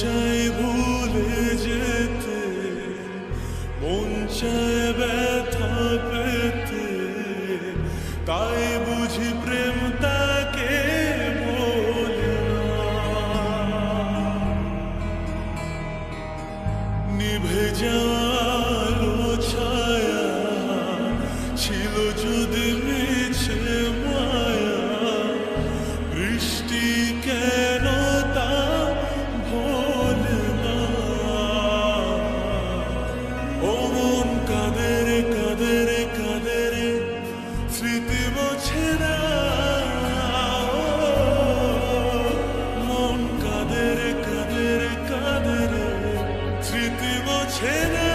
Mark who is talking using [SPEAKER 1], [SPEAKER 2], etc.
[SPEAKER 1] চাই ভুলে যেতে, মন চায় ব্যথা পেতে, তাই বুঝি প্রেম তাকে বলে না। নিভে যাওয়ালো ছায়া ছিল যদি মিছে মায়া, বৃষ্টি কেন তা ভোলে না। ও মন কাঁদে রে কাঁদে রে কাঁদে রে, স্মৃতি মোছে না। মন কাঁদে রে কাঁদে রে কাঁদে রে, স্মৃতি মোছে না।